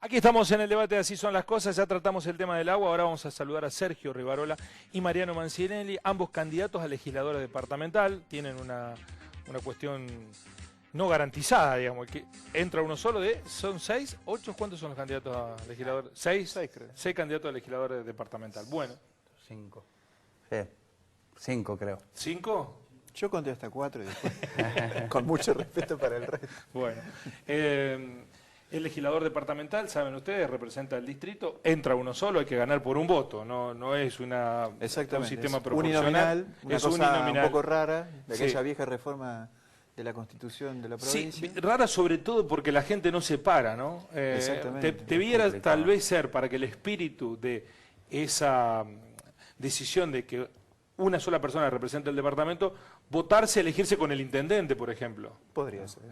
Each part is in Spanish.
Aquí estamos en el debate de Así son las cosas, ya tratamos el tema del agua, ahora vamos a saludar a Sergio Rivarola y Mariano Mancinelli, ambos candidatos a legisladores departamental, tienen una cuestión no garantizada, digamos, que entra uno solo ¿son 6, 8? ¿Cuántos son los candidatos a legisladores? 6, creo. 6 candidatos a legisladores departamental. Bueno. 5. Sí, 5 creo. ¿5? Yo conté hasta 4 y después, con mucho respeto para el resto. Bueno. El legislador departamental, saben ustedes, representa el distrito, entra uno solo, hay que ganar por un voto, no es un sistema proporcional. Una cosa uninominal, un poco rara, de aquella vieja reforma de la Constitución de la provincia. Sí, rara sobre todo porque la gente no se para, ¿no? Exactamente. Debiera tal vez ser, para que el espíritu de esa decisión de que una sola persona representa el departamento, votarse, elegirse con el intendente, por ejemplo. Podría ser.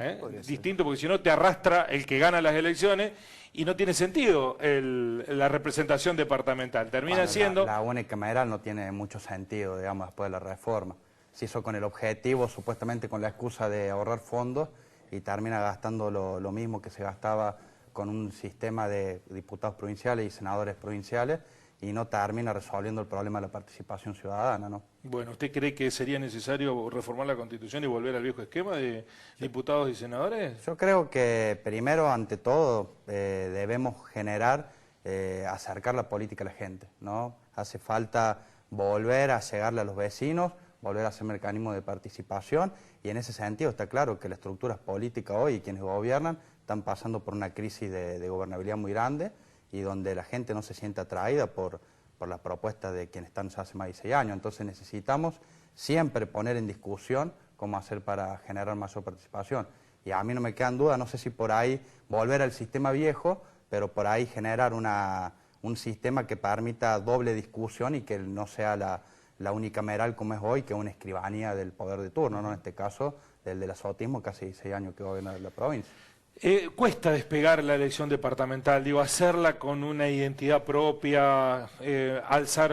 Distinto, porque si no te arrastra el que gana las elecciones y no tiene sentido la representación departamental. Termina siendo... La unicameral no tiene mucho sentido, digamos, después de la reforma. Se hizo con el objetivo, supuestamente con la excusa de ahorrar fondos, y termina gastando lo mismo que se gastaba con un sistema de diputados provinciales y senadores provinciales, y no termina resolviendo el problema de la participación ciudadana, ¿no? Bueno, ¿usted cree que sería necesario reformar la Constitución y volver al viejo esquema de diputados y senadores? Yo creo que primero, ante todo, debemos acercar la política a la gente, ¿no? Hace falta volver a llegarle a los vecinos, volver a hacer mecanismos de participación, y en ese sentido está claro que las estructuras políticas hoy y quienes gobiernan están pasando por una crisis de gobernabilidad muy grande, y donde la gente no se siente atraída por las propuestas de quienes están hace más de 6 años. Entonces necesitamos siempre poner en discusión cómo hacer para generar mayor participación. Y a mí no me quedan dudas, no sé si por ahí volver al sistema viejo, pero por ahí generar un sistema que permita doble discusión y que no sea la unicameral como es hoy, que es una escribanía del poder de turno, ¿no? En este caso, del azotismo, casi 6 años que gobierna la provincia. Cuesta despegar la elección departamental, digo, hacerla con una identidad propia, alzar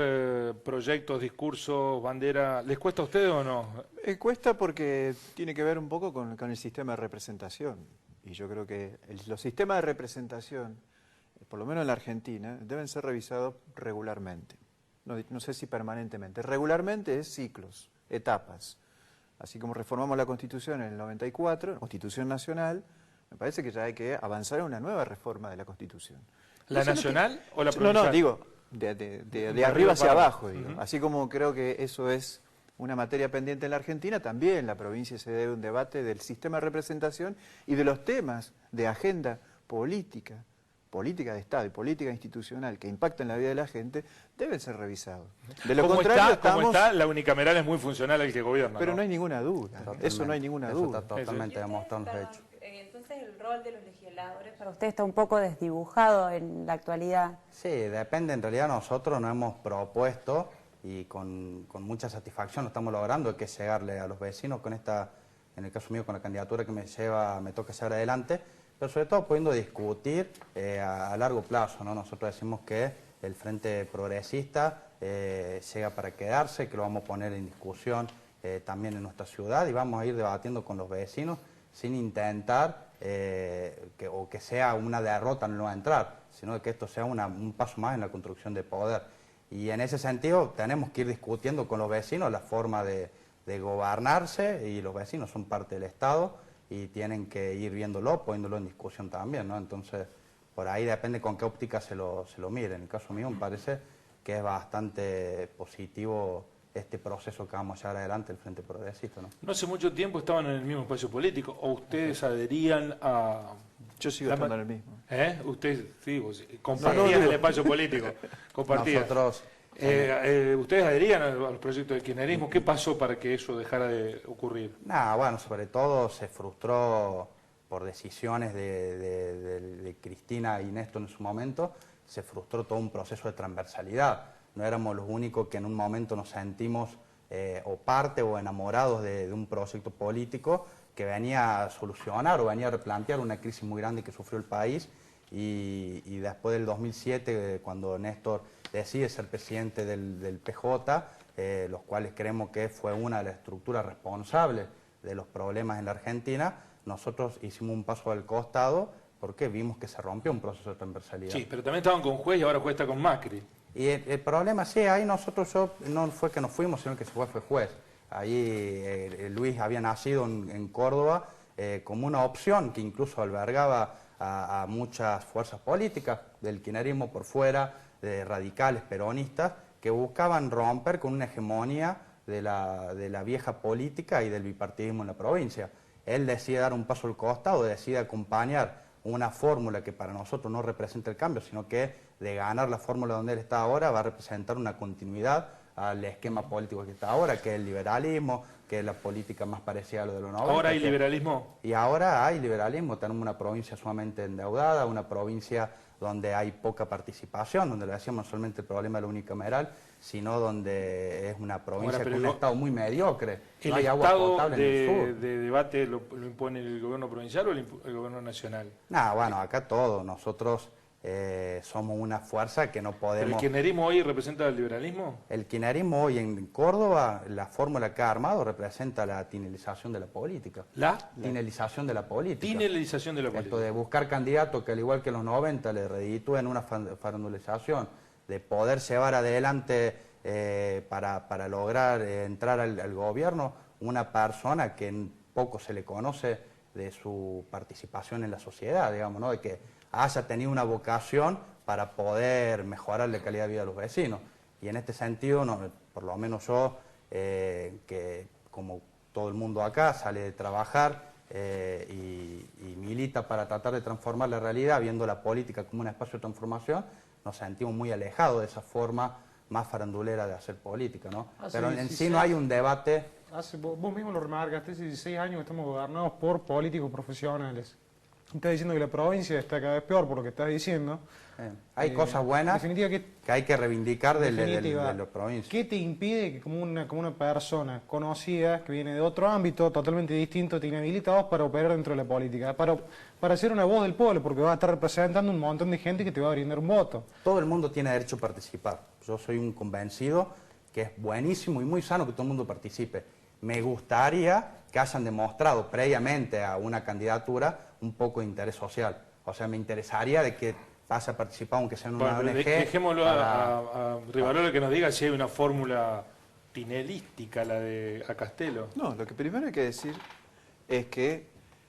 proyectos, discursos, bandera. ¿Les cuesta a ustedes o no? Cuesta porque tiene que ver un poco con el sistema de representación. Y yo creo que los sistemas de representación, por lo menos en la Argentina, deben ser revisados regularmente. No sé si permanentemente. Regularmente es ciclos, etapas. Así como reformamos la Constitución en el 94, la Constitución Nacional, me parece que ya hay que avanzar en una nueva reforma de la Constitución. ¿La nacional o la provincial? No, digo, de arriba hacia abajo, digo. Así como creo que eso es una materia pendiente en la Argentina, también en la provincia se debe un debate del sistema de representación y de los temas de agenda política de Estado y política institucional que impactan la vida de la gente, deben ser revisados. De lo contrario, como está, la unicameral es muy funcional al que gobierna. Pero no hay ninguna duda, eso no hay ninguna duda. Está totalmente demostrado en los hechos. Entonces el rol de los legisladores para usted está un poco desdibujado en la actualidad. Sí, depende. En realidad nosotros nos hemos propuesto, y con mucha satisfacción lo estamos logrando, que es llegarle a los vecinos con en el caso mío, con la candidatura que me toca llevar adelante, pero sobre todo pudiendo discutir a largo plazo, ¿no? Nosotros decimos que el Frente Progresista llega para quedarse, que lo vamos a poner en discusión también en nuestra ciudad, y vamos a ir debatiendo con los vecinos sin intentar que sea una derrota no entrar, sino que esto sea un paso más en la construcción de poder. Y en ese sentido tenemos que ir discutiendo con los vecinos la forma de gobernarse, y los vecinos son parte del Estado y tienen que ir viéndolo, poniéndolo en discusión también, ¿no? Entonces, por ahí depende con qué óptica se lo mire. En el caso mío me parece que es bastante positivo este proceso que vamos a llevar adelante el Frente Progresista, ¿no? No hace mucho tiempo estaban en el mismo espacio político, o ustedes adherían a... Yo sigo estando en el mismo. Ustedes, sí, compartían el espacio político, compartían. Nosotros... ¿Ustedes adherían a los proyectos del kirchnerismo? ¿Qué pasó para que eso dejara de ocurrir? Bueno, sobre todo se frustró por decisiones de Cristina y Néstor en su momento, se frustró todo un proceso de transversalidad. No éramos los únicos que en un momento nos sentimos o parte o enamorados de un proyecto político que venía a solucionar o venía a replantear una crisis muy grande que sufrió el país, y después del 2007, cuando Néstor decide ser presidente del PJ, los cuales creemos que fue una de las estructuras responsables de los problemas en la Argentina, nosotros hicimos un paso al costado porque vimos que se rompió un proceso de transversalidad. Sí, pero también estaban con Juez y ahora Juez está con Macri. Y el problema, sí, ahí nosotros, no fue que nos fuimos, sino que se fue Juez. Ahí Luis había nacido en Córdoba como una opción que incluso albergaba a muchas fuerzas políticas del kirchnerismo por fuera, de radicales, peronistas, que buscaban romper con una hegemonía de la vieja política y del bipartidismo en la provincia. Él decide dar un paso al costado, decide acompañar una fórmula que para nosotros no representa el cambio, sino que de ganar la fórmula donde él está ahora va a representar una continuidad al esquema político que está ahora, que es el liberalismo, que es la política más parecida a lo de los 90. ¿Ahora hay liberalismo? Y ahora hay liberalismo, tenemos una provincia sumamente endeudada, una provincia donde hay poca participación, donde le decíamos no solamente el problema de la unicameral, sino donde es una provincia con un estado muy mediocre. No hay agua potable en el sur. ¿De debate lo impone el gobierno provincial o el gobierno nacional? Bueno, acá todo. Nosotros somos una fuerza que no podemos... ¿Pero el kirchnerismo hoy representa el liberalismo? El kirchnerismo hoy en Córdoba, la fórmula que ha armado representa la tinelización de la política. ¿La? Tinelización de la política. Tinelización de la política. Esto de buscar candidatos que al igual que en los 90 le reditúen una farandulización, de poder llevar adelante para lograr entrar al gobierno una persona que poco se le conoce de su participación en la sociedad, digamos, ¿no? De que haya tenido una vocación para poder mejorar la calidad de vida de los vecinos. Y en este sentido, por lo menos yo, que como todo el mundo acá, sale de trabajar y milita para tratar de transformar la realidad, viendo la política como un espacio de transformación, nos sentimos muy alejados de esa forma más farandulera de hacer política, ¿no? Pero en sí no hay un debate. Vos mismo lo remarcaste, hace 16 años que estamos gobernados por políticos profesionales. Estás diciendo que la provincia está cada vez peor por lo que estás diciendo. Hay cosas buenas que hay que reivindicar de la provincia. ¿Qué te impide que como una persona conocida, que viene de otro ámbito totalmente distinto, te inhabilitados para operar dentro de la política? Para ser una voz del pueblo, porque vas a estar representando un montón de gente que te va a brindar un voto. Todo el mundo tiene derecho a participar. Yo soy un convencido que es buenísimo y muy sano que todo el mundo participe. Me gustaría que hayan demostrado previamente a una candidatura un poco de interés social. O sea, me interesaría de que pase a participar, aunque sea en una ONG. Dejémoslo a Rivarola que nos diga si hay una fórmula tinelística, la de Castelo. No, lo que primero hay que decir es que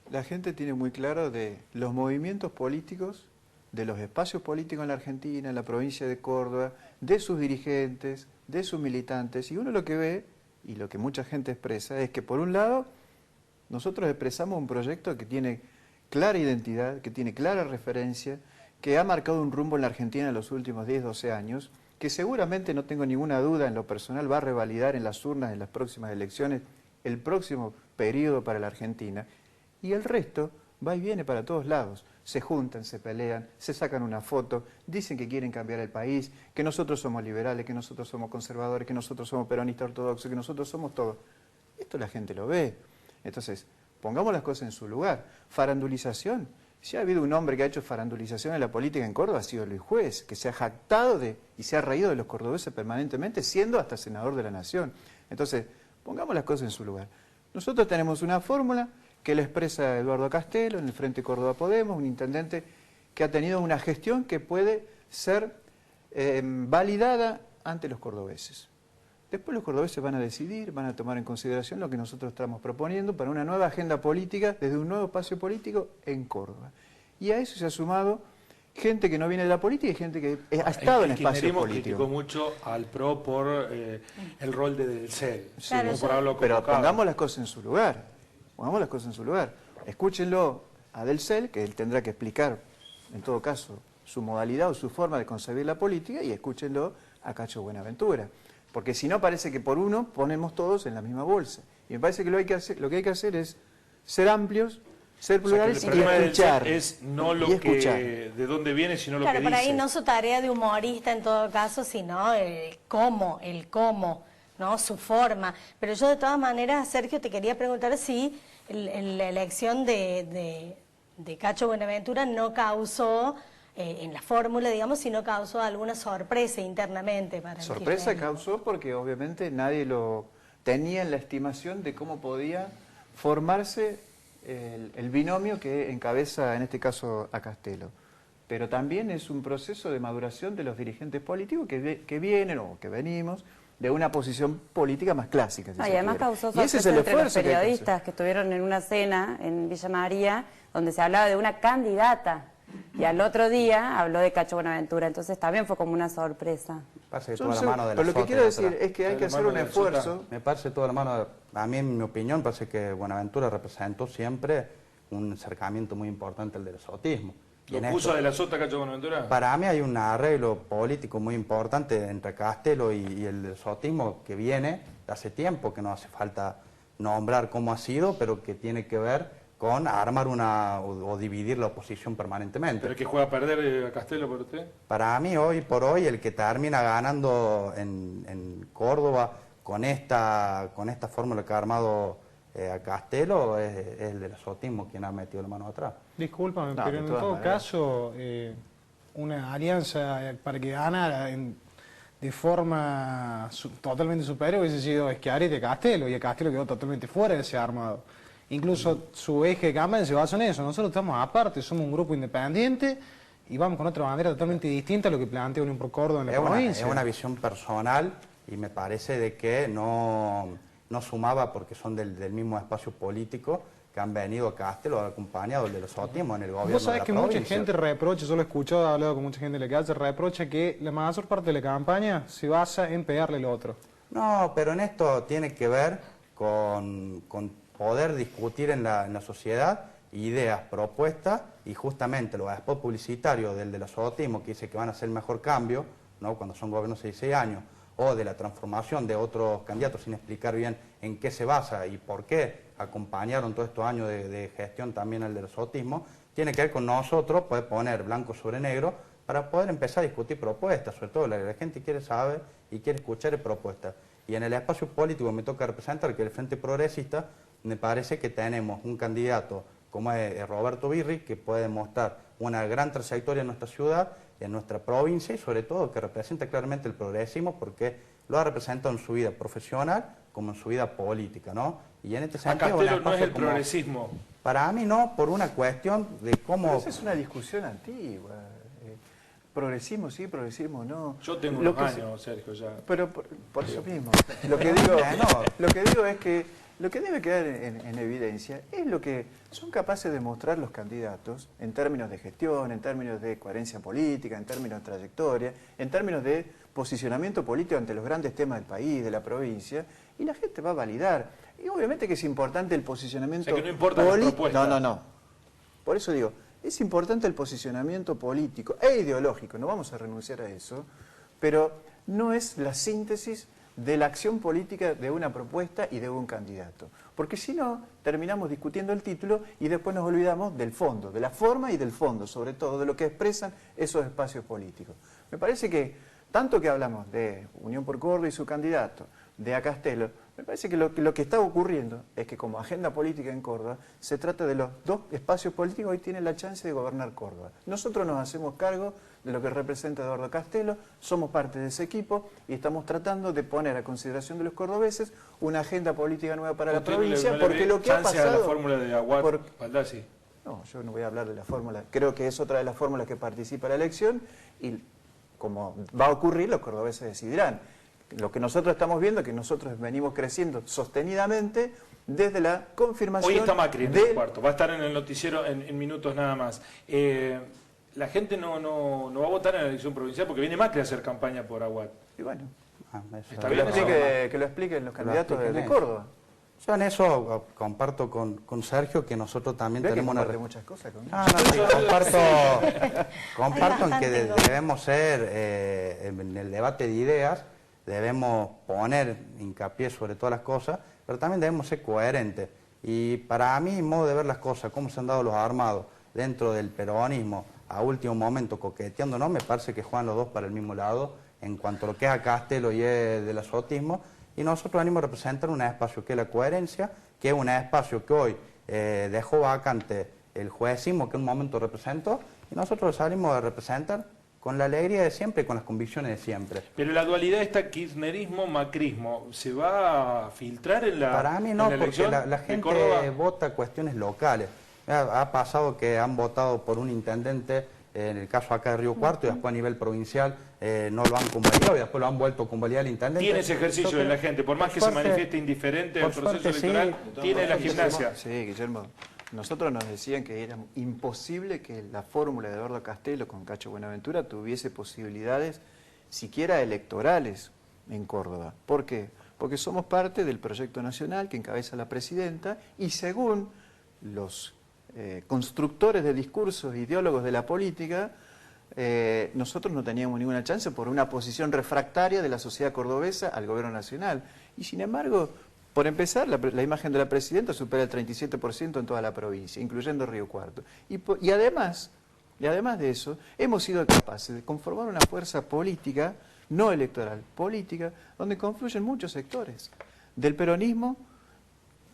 la gente tiene muy claro de los movimientos políticos, de los espacios políticos en la Argentina, en la provincia de Córdoba, de sus dirigentes, de sus militantes, y uno lo que ve, y lo que mucha gente expresa, es que por un lado, nosotros expresamos un proyecto que tiene clara identidad, que tiene clara referencia, que ha marcado un rumbo en la Argentina en los últimos 10, 12 años, que seguramente, no tengo ninguna duda, en lo personal va a revalidar en las urnas, en las próximas elecciones, el próximo periodo para la Argentina, y el resto va y viene para todos lados. Se juntan, se pelean, se sacan una foto, dicen que quieren cambiar el país, que nosotros somos liberales, que nosotros somos conservadores, que nosotros somos peronistas ortodoxos, que nosotros somos todo. Esto la gente lo ve. Entonces, pongamos las cosas en su lugar. Farandulización. Si ha habido un hombre que ha hecho farandulización en la política en Córdoba, ha sido Luis Juez, que se ha jactado y se ha reído de los cordobeses permanentemente, siendo hasta senador de la Nación. Entonces, pongamos las cosas en su lugar. Nosotros tenemos una fórmula que la expresa Eduardo Castelo en el Frente Córdoba Podemos, un intendente que ha tenido una gestión que puede ser validada ante los cordobeses. Después los cordobeses van a decidir, van a tomar en consideración lo que nosotros estamos proponiendo para una nueva agenda política, desde un nuevo espacio político en Córdoba. Y a eso se ha sumado gente que no viene de la política y gente que ha estado en espacios políticos. Criticó mucho al PRO por el rol de Del CEL. Sí, pero pongamos las cosas en su lugar. Pongamos las cosas en su lugar. Escúchenlo a Del CEL, que él tendrá que explicar, en todo caso, su modalidad o su forma de concebir la política, y escúchenlo a Cacho Buenaventura. Porque si no, parece que por uno ponemos todos en la misma bolsa. Y me parece que lo que hay que hacer es ser amplios, ser plurales, y escuchar. Es no lo que de dónde viene, sino lo que dice. Claro, por ahí no su tarea de humorista en todo caso, sino el cómo, ¿no? Su forma. Pero yo de todas maneras, Sergio, te quería preguntar si la elección de Cacho Buenaventura no causó, en la fórmula, digamos, si no causó alguna sorpresa internamente para el sorpresa kirchnerismo. Causó porque obviamente nadie lo tenía en la estimación de cómo podía formarse el binomio que encabeza en este caso a Castello. Pero también es un proceso de maduración de los dirigentes políticos que vienen o que venimos de una posición política más clásica. Si y además causó sorpresa entre los periodistas que estuvieron en una cena en Villa María, donde se hablaba de una candidata, y al otro día habló de Cacho Buenaventura, entonces también fue como una sorpresa. Pero lo que quiero decir es que hay que hacer un esfuerzo. Me parece toda la mano, a mí en mi opinión, parece que Buenaventura representó siempre un acercamiento muy importante al del sotismo. ¿Lo puso de la sota Cacho Buenaventura? Para mí hay un arreglo político muy importante entre Castello y el sotismo que viene hace tiempo, que no hace falta nombrar cómo ha sido, pero que tiene que ver con armar o dividir la oposición permanentemente. ¿Pero es que juega a perder a Castello por usted? Para mí, hoy por hoy, el que termina ganando en Córdoba con esta fórmula que ha armado a Castello es el del sotismo quien ha metido la mano atrás. Discúlpame, pero en todo caso, una alianza para que ganara de forma totalmente superior hubiese sido Schiaretti y Castello, y Castello quedó totalmente fuera de ese armado. Incluso su eje de campaña se basa en eso. Nosotros estamos aparte, somos un grupo independiente y vamos con otra manera totalmente distinta a lo que plantea Unión por Córdoba en la provincia. Es una visión personal y me parece de que no sumaba porque son del mismo espacio político que han venido a Castello acompañado de los sotismos en el gobierno. Vos sabés de que la mucha provincia. gente reprocha, yo lo he escuchado, he hablado con mucha gente de la calle, reprocha que la mayor parte de la campaña se basa en pegarle al otro. No, pero en esto tiene que ver con poder discutir en la sociedad ideas, propuestas, y justamente los spots publicitarios del de los sotismos que dice que van a hacer el mejor cambio, ¿no? Cuando son gobiernos de 16 años, o de la transformación de otros candidatos sin explicar bien en qué se basa y por qué acompañaron todos estos años de gestión también al del sotismo, tiene que ver con nosotros poder poner blanco sobre negro para poder empezar a discutir propuestas, sobre todo la gente quiere saber y quiere escuchar propuestas. Y en el espacio político me toca representar que el Frente Progresista, me parece que tenemos un candidato como es Roberto Birri, que puede mostrar una gran trayectoria en nuestra ciudad, en nuestra provincia y sobre todo que representa claramente el progresismo porque lo ha representado en su vida profesional como en su vida política, ¿no? Y en este sentido... Castello no es el progresismo. Para mí no, por una cuestión de cómo... Pero esa es una discusión antigua. Progresismo sí, progresismo no. Yo tengo unos años, Sergio, ya. Pero por eso mismo. Lo que digo es que lo que debe quedar en evidencia es lo que son capaces de mostrar los candidatos en términos de gestión, en términos de coherencia política, en términos de trayectoria, en términos de posicionamiento político ante los grandes temas del país, de la provincia, y la gente va a validar. Y obviamente que es importante el posicionamiento político. O sea, que no importa la propuesta. No. Por eso digo, es importante el posicionamiento político e ideológico, no vamos a renunciar a eso, pero no es la síntesis de la acción política de una propuesta y de un candidato. Porque si no, terminamos discutiendo el título y después nos olvidamos del fondo, de la forma y del fondo, sobre todo de lo que expresan esos espacios políticos. Me parece que, tanto que hablamos de Unión por Córdoba y su candidato, de a Castello, me parece que lo que está ocurriendo es que como agenda política en Córdoba, se trata de los dos espacios políticos que hoy tienen la chance de gobernar Córdoba. Nosotros nos hacemos cargo de lo que representa Eduardo Castello, somos parte de ese equipo y estamos tratando de poner a consideración de los cordobeses una agenda política nueva para la provincia, porque lo que ha pasado... a la fórmula de Aguad Baldassi? No, yo no voy a hablar de la fórmula, creo que es otra de las fórmulas que participa la elección y como va a ocurrir, los cordobeses decidirán. Lo que nosotros estamos viendo es que nosotros venimos creciendo sostenidamente desde la confirmación... Hoy está Macri en el cuarto, va a estar en el noticiero en minutos nada más. La gente no va a votar en la elección provincial porque viene Macri a hacer campaña por Aguad. Y bueno, está bien que lo expliquen los candidatos de Córdoba. Yo en eso comparto con Sergio que nosotros también tenemos muchas cosas con comparto en que debemos ser en el debate de ideas, debemos poner hincapié sobre todas las cosas, pero también debemos ser coherentes. Y para mí, modo de ver las cosas, cómo se han dado los armados dentro del peronismo a último momento coqueteando, no me parece que juegan los dos para el mismo lado en cuanto a lo que es a Castello y es del azotismo, y nosotros venimos a representar un espacio que es la coherencia, que es un espacio que hoy dejó vacante el juecismo que en un momento representó, y nosotros salimos a representar con la alegría de siempre y con las convicciones de siempre. Pero la dualidad esta kirchnerismo-macrismo, ¿se va a filtrar en la Para mí no, en porque la gente vota vota cuestiones locales. Ha pasado que han votado por un intendente, en el caso acá de Río Cuarto, y después a nivel provincial no lo han convalidado y después lo han vuelto a convalidar el intendente. Tiene ese ejercicio de la gente, por más que se manifieste indiferente al proceso electoral, tiene la gimnasia. Sí, Guillermo. Nosotros nos decían que era imposible que la fórmula de Eduardo Castelo con Cacho Buenaventura tuviese posibilidades siquiera electorales en Córdoba. ¿Por qué? Porque somos parte del proyecto nacional que encabeza la presidenta y según los constructores de discursos, ideólogos de la política, nosotros no teníamos ninguna chance por una posición refractaria de la sociedad cordobesa al gobierno nacional. Y sin embargo, por empezar, la imagen de la presidenta supera el 37% en toda la provincia, incluyendo Río Cuarto. Y además de eso, hemos sido capaces de conformar una fuerza política, no electoral, política, donde confluyen muchos sectores. Del peronismo,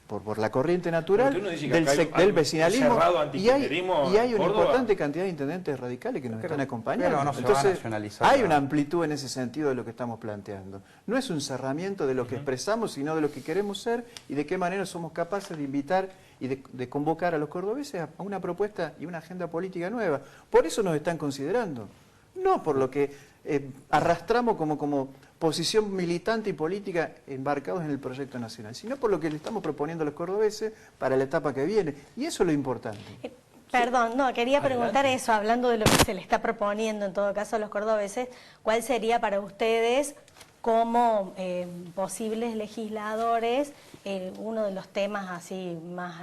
por la corriente natural, del vecinalismo, y hay una importante cantidad de intendentes radicales que nos están acompañando. No Entonces, hay una amplitud en ese sentido de lo que estamos planteando. No es un cerramiento de lo que expresamos, sino de lo que queremos ser y de qué manera somos capaces de invitar y de convocar a los cordobeses a una propuesta y una agenda política nueva. Por eso nos están considerando, no por lo que arrastramos como posición militante y política embarcados en el proyecto nacional, sino por lo que le estamos proponiendo a los cordobeses para la etapa que viene. Y eso es lo importante. Perdón, no, quería preguntar eso, hablando de lo que se le está proponiendo en todo caso a los cordobeses, ¿cuál sería para ustedes como posibles legisladores uno de los temas así más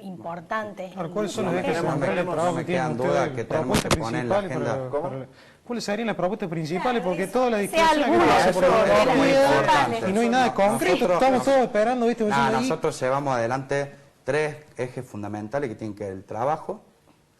importantes? ¿Cuáles son los ejes centrales de trabajo que tienen ustedes? Que tenemos que poner en la agenda. ¿Cuáles serían las propuestas principales? Porque toda la sea discusión que pasa por la y no hay nada concreto, estamos todos esperando, ¿viste? Nosotros llevamos adelante 3 ejes fundamentales que tienen que ver el trabajo,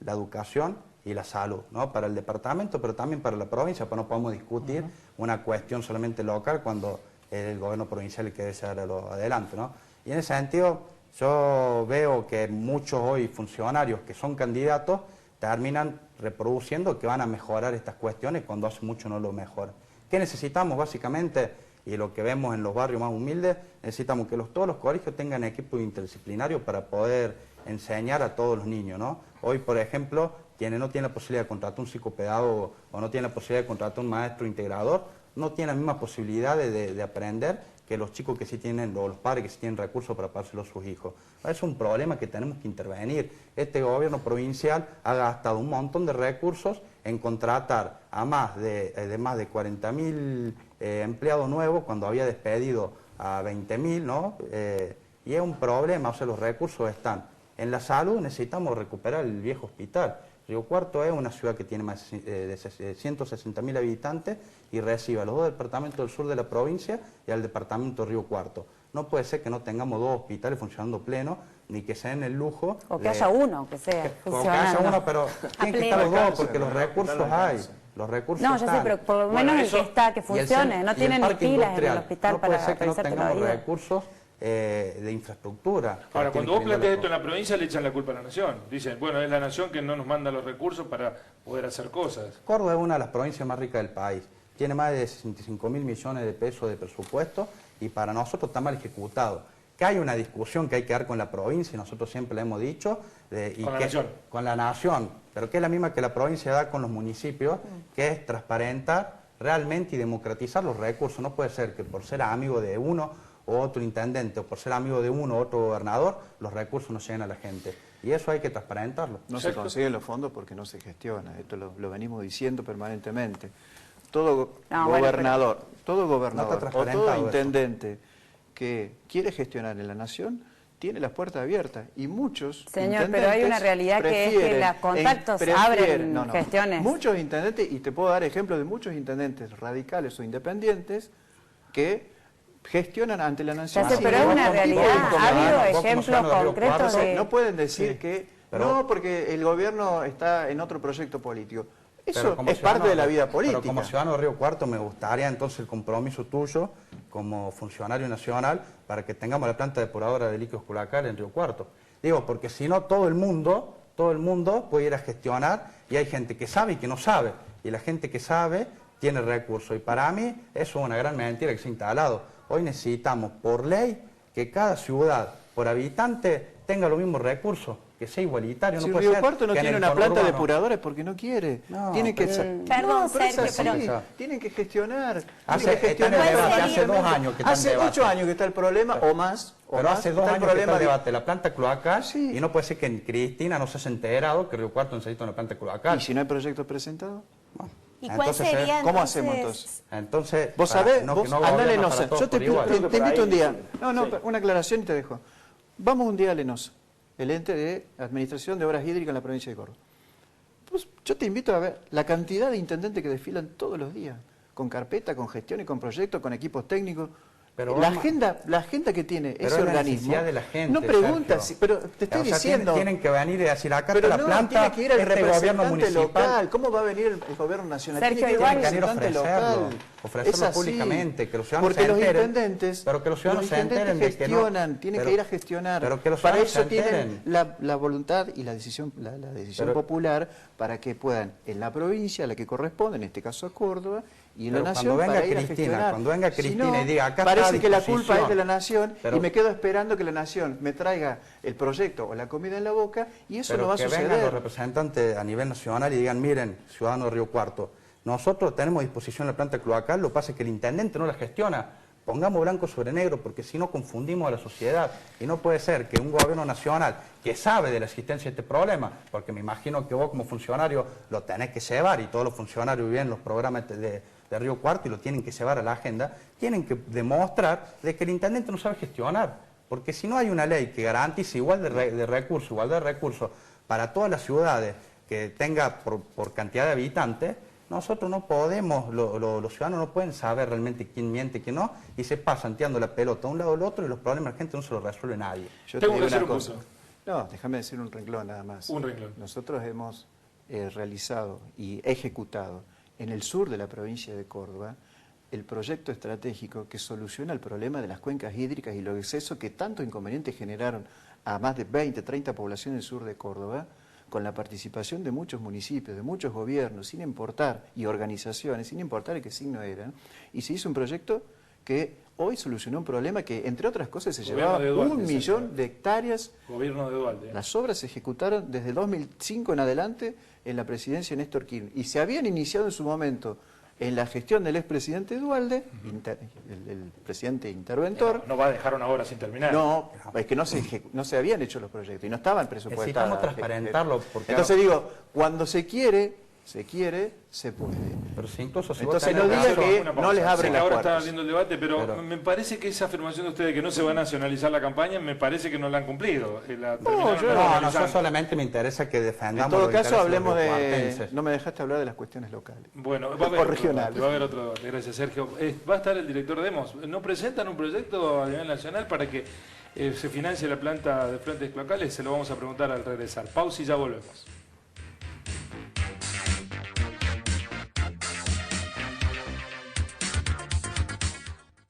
la educación y la salud, ¿no? Para el departamento, pero también para la provincia, pues no podemos discutir una cuestión solamente local cuando el gobierno provincial quiere llevarlo adelante, ¿no? Y en ese sentido, yo veo que muchos hoy funcionarios que son candidatos terminan reproduciendo que van a mejorar estas cuestiones cuando hace mucho no lo mejoran. ¿Qué necesitamos básicamente? Y lo que vemos en los barrios más humildes, necesitamos que todos los colegios tengan equipos interdisciplinarios para poder enseñar a todos los niños, ¿no? Hoy, por ejemplo, quienes no tienen la posibilidad de contratar un psicopedagogo o no tienen la posibilidad de contratar un maestro integrador, no tienen la misma posibilidad de aprender que los chicos que sí tienen, o los padres que sí tienen recursos para pagárselo a sus hijos. Es un problema que tenemos que intervenir. Este gobierno provincial ha gastado un montón de recursos en contratar a más de 40.000 empleados nuevos cuando había despedido a 20.000, ¿no? Y es un problema, o sea, los recursos están. En la salud necesitamos recuperar el viejo hospital. Río Cuarto es una ciudad que tiene más de 160.000 habitantes y recibe a los 2 departamentos del sur de la provincia y al departamento de Río Cuarto. No puede ser que no tengamos 2 hospitales funcionando pleno, ni que sea en el lujo. O que haya uno, que sea funcionando. O que haya uno, pero tienen que estar los 2 porque los recursos hay. Los recursos no, yo sé, pero por lo menos el que está, que funcione. No tienen ni pilas en el hospital para realizar no tengamos recursos de infraestructura. Ahora, cuando vos planteas esto en la provincia, le echan la culpa a la nación. Dicen, bueno, es la nación que no nos manda los recursos para poder hacer cosas. Córdoba es una de las provincias más ricas del país. Tiene más de 65.000 millones de pesos de presupuesto y para nosotros está mal ejecutado. Que hay una discusión que hay que dar con la provincia, y nosotros siempre le hemos dicho. Con la nación. Con la nación, pero que es la misma que la provincia da con los municipios, que es transparentar realmente y democratizar los recursos. No puede ser que por ser amigo de uno o otro intendente, o por ser amigo de uno u otro gobernador, los recursos no lleguen a la gente. Y eso hay que transparentarlo. No se consiguen los fondos porque no se gestiona. Esto lo venimos diciendo permanentemente. Todo gobernador o todo intendente que quiere gestionar en la nación tiene las puertas abiertas y muchos Señor, pero hay una realidad que es que los contactos abren gestiones. Muchos intendentes, y te puedo dar ejemplos de muchos intendentes radicales o independientes que gestionan ante la nación. Pero es una realidad, ha habido ejemplos concretos de... No pueden decir que no, porque el gobierno está en otro proyecto político. Eso es parte de la vida política. Pero como ciudadano de Río Cuarto me gustaría entonces el compromiso tuyo como funcionario nacional para que tengamos la planta depuradora de líquidos Culacal en Río Cuarto. Digo, porque si no todo el mundo puede ir a gestionar y hay gente que sabe y que no sabe. y la gente que sabe tiene recursos. Y para mí eso es una gran mentira que se ha instalado. Hoy necesitamos por ley que cada ciudad por habitante tenga los mismos recursos, que sea igualitario. Si no puede Río ser Cuarto no que en tiene el una planta conurbano- depuradora es porque no quiere. No, Tienen que Perdón, pero es Sergio, así. pero- Tienen que gestionar. Hace- Tienen que está en el gestionar. debate, hace 2 años que está en Hace debate. 8 años que está el problema, o más. Pero hace 2 está el años que está el de- debate, la planta cloacal, Sí. y no puede ser que en Cristina no se haya enterado que Río Cuarto necesita una planta cloacal. ¿Y si no hay proyectos presentados? ¿Y cuál Entonces, sería ¿cómo entonces? hacemos entonces? Entonces, Vos para- sabés, no, vos que no andá a gobierna Lenosa. para todos Yo por igual. te invito un día. No, una aclaración y te dejo. Vamos un día a Lenosa, el ente de Administración de Obras Hídricas en la provincia de Córdoba. Pues yo te invito a ver la cantidad de intendentes que desfilan todos los días, con carpeta, con gestión y con proyectos, con equipos técnicos. Pero la vamos- agenda que tiene Pero ese es la organismo. necesidad de la gente, no pregunta, Sergio. pero te estoy O sea, diciendo. tienen que venir y decir, acá Pero está no, la planta, tiene que ir el este gobierno representante municipal. local. ¿Cómo va a venir el gobierno nacional? Sergio, tiene que ir igual- el Tienen que ir a representante ofrecerlo, local. ofrecerlo Es así. públicamente, que los ciudadanos Porque se los enteren, intendentes, pero que los ciudadanos se enteren de que no- gestionan, tienen pero- que ir a gestionar. pero que los para ciudadanos eso se tienen enteren. la voluntad y la decisión Pero- popular para que puedan, en la provincia a la que corresponde, en este caso a Córdoba, y en Pero la cuando nación venga para ir a Cristina, gestionar. cuando venga Si Cristina no, y diga, acá está parece a que la culpa disposición. es de la nación Pero- y me quedo esperando que la nación me traiga el proyecto o la comida en la boca y eso Pero no va a que vengan los suceder. representantes a nivel nacional y digan, miren, ciudadanos de Río Cuarto, nosotros tenemos a disposición la planta cloacal, lo que pasa es que el intendente no la gestiona. Pongamos blanco sobre negro, porque si no confundimos a la sociedad. Y no puede ser que un gobierno nacional que sabe de la existencia de este problema, porque me imagino que vos como funcionario lo tenés que llevar, y todos los funcionarios viven los programas de Río Cuarto y lo tienen que llevar a la agenda, tienen que demostrar de que el intendente no sabe gestionar. Porque si no hay una ley que garantice igualdad de recursos para todas las ciudades que tenga por cantidad de habitantes, nosotros no podemos, los ciudadanos no pueden saber realmente quién miente y quién no, y se pasan tirando la pelota a un lado o al otro y los problemas de la gente no se los resuelve nadie. Yo Tengo te que digo hacer una un cosa. punto. No, déjame decir un renglón nada más. Un renglón. Nosotros hemos realizado y ejecutado en el sur de la provincia de Córdoba el proyecto estratégico que soluciona el problema de las cuencas hídricas y los excesos que tanto inconvenientes generaron a más de 20, 30 poblaciones del sur de Córdoba, con la participación de muchos municipios, de muchos gobiernos, sin importar, y organizaciones, sin importar de qué signo eran, y se hizo un proyecto que hoy solucionó un problema que, entre otras cosas, se Gobierno llevaba de Duarte, 1 millón de hectáreas. Gobierno de Duarte. Las obras se ejecutaron desde 2005 en adelante en la presidencia de Néstor Kirchner, y se habían iniciado en su momento en la gestión del expresidente Dualde, el presidente interventor. No va a dejar una obra sin terminar. No, es que no se habían hecho los proyectos y no estaban presupuestados. Necesitamos transparentarlo, porque Entonces digo, cuando se quiere, se puede. Pero si incluso si vos Entonces tenés no diga razón- que Una no les pausa. abren Sé que las ahora puertas. está viendo el debate, pero Pero- me parece que esa afirmación de ustedes de que no se va a nacionalizar la campaña, me parece que no la han cumplido. La terminaron yo- No, nacionalizando. no, solamente me interesa que En defendamos todo los caso, intereses hablemos los de... riocuartenses. No me dejaste hablar de las cuestiones locales. Bueno, va a haber O otro regionales. debate, va a haber otro debate. Gracias, Sergio. Va a estar el director Demos. ¿No presentan un proyecto a nivel nacional para que se financie la planta de frentes cloacales? Se lo vamos a preguntar al regresar. Pausa y ya volvemos.